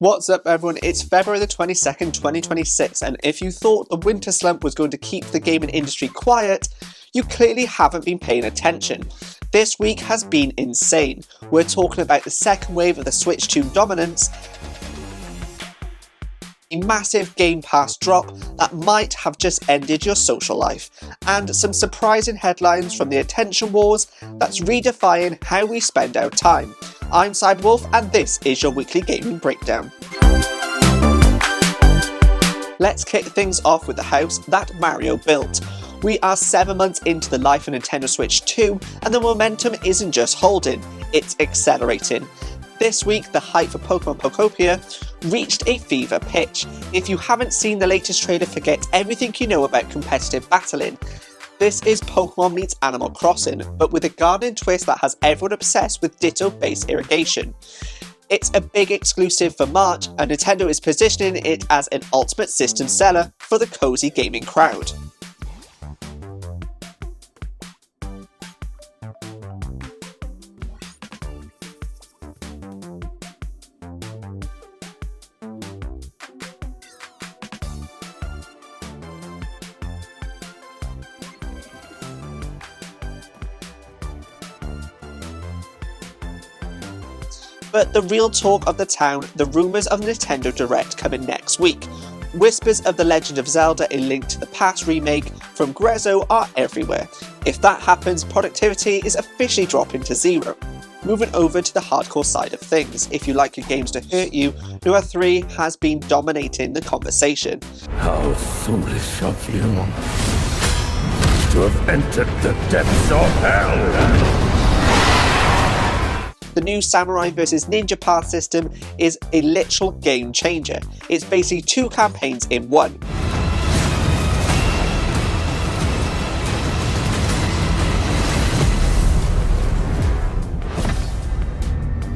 What's up everyone, it's February the 22nd, 2026, and if you thought the winter slump was going to keep the gaming industry quiet, you clearly haven't been paying attention. This week has been insane. We're talking about the second wave of the Switch 2 dominance, a massive GamePass drop that might have just ended your social life, and some surprising headlines from the attention wars that's redefining how we spend our time. I'm Cyberwolf and this is your weekly gaming breakdown. Let's kick things off with the house that Mario built. We are 7 months into the life of Nintendo Switch 2 and the momentum isn't just holding, it's accelerating. This week, the hype for Pokemon Pokopia reached a fever pitch. If you haven't seen the latest trailer, forget everything you know about competitive battling. This is Pokemon meets Animal Crossing, but with a gardening twist that has everyone obsessed with Ditto-based irrigation. It's a big exclusive for March, and Nintendo is positioning it as an ultimate system seller for the cozy gaming crowd. But the real talk of the town, the rumours of Nintendo Direct coming next week. Whispers of The Legend of Zelda: A Link to the Past remake from Grezzo are everywhere. If that happens, productivity is officially dropping to zero. Moving over to the hardcore side of things, if you like your games to hurt you, Noah 3 has been dominating the conversation. How foolish of you to have entered the depths of hell! The new Samurai vs Ninja Path system is a literal game changer. It's basically two campaigns in one.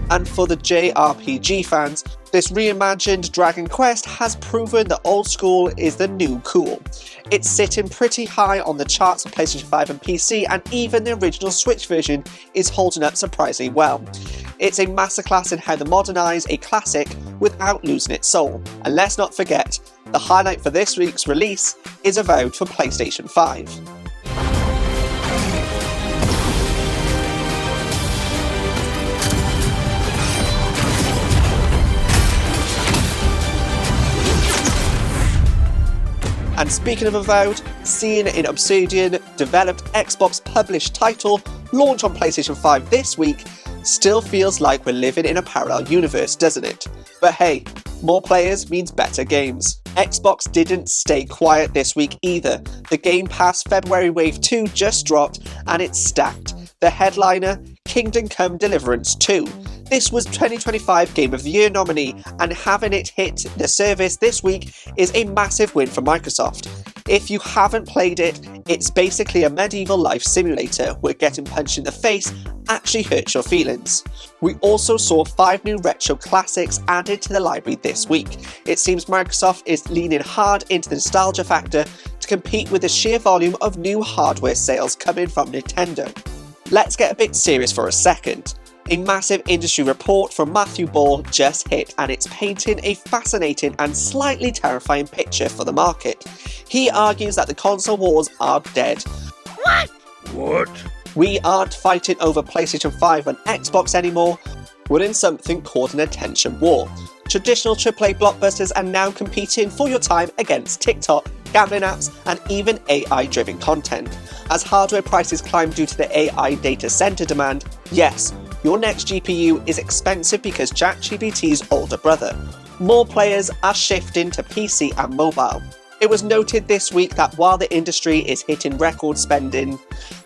And for the JRPG fans, this reimagined Dragon Quest has proven that old school is the new cool. It's sitting pretty high on the charts of PlayStation 5 and PC, and even the original Switch version is holding up surprisingly well. It's a masterclass in how to modernise a classic without losing its soul. And let's not forget, the highlight for this week's release is Avowed for PlayStation 5. And speaking of Avowed, seeing an Obsidian-developed Xbox-published title launch on PlayStation 5 this week still feels like we're living in a parallel universe, doesn't it? But hey, more players means better games. Xbox didn't stay quiet this week either. The Game Pass February Wave 2 just dropped and it's stacked. The headliner, Kingdom Come Deliverance 2. This was 2025 Game of the Year nominee, and having it hit the service this week is a massive win for Microsoft. If you haven't played it, it's basically a medieval life simulator where getting punched in the face actually hurts your feelings. We also saw 5 new retro classics added to the library this week. It seems Microsoft is leaning hard into the nostalgia factor to compete with the sheer volume of new hardware sales coming from Nintendo. Let's get a bit serious for a second. A massive industry report from Matthew Ball just hit, and it's painting a fascinating and slightly terrifying picture for the market. He argues that the console wars are dead. What? We aren't fighting over PlayStation 5 and Xbox anymore. We're in something called an attention war. Traditional AAA blockbusters are now competing for your time against TikTok, gambling apps, and even AI-driven content. As hardware prices climb due to the AI data center demand, yes, your next GPU is expensive because ChatGPT's older brother. More players are shifting to PC and mobile. It was noted this week that while the industry is hitting record spending,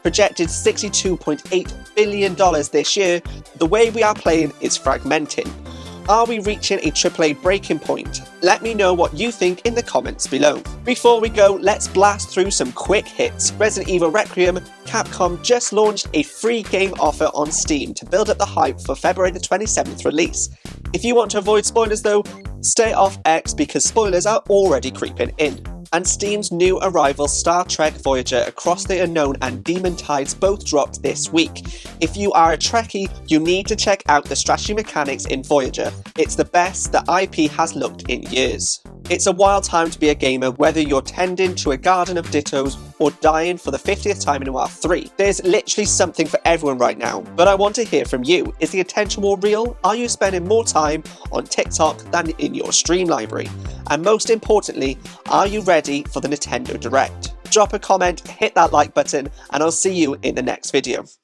projected $62.8 billion this year, the way we are playing is fragmenting. Are we reaching a AAA breaking point? Let me know what you think in the comments below. Before we go, let's blast through some quick hits. Resident Evil Requiem, Capcom just launched a free game offer on Steam to build up the hype for February the 27th release. If you want to avoid spoilers though, stay off X because spoilers are already creeping in. And Steam's new arrival Star Trek Voyager Across the Unknown and Demon Tides both dropped this week. If you are a Trekkie, you need to check out the strategy mechanics in Voyager. It's the best the IP has looked in years. It's a wild time to be a gamer, whether you're tending to a garden of dittos or dying for the 50th time in WoW 3. There's literally something for everyone right now, but I want to hear from you. Is the attention war real? Are you spending more time on TikTok than in your stream library? And most importantly, are you ready for the Nintendo Direct? Drop a comment, hit that like button, and I'll see you in the next video.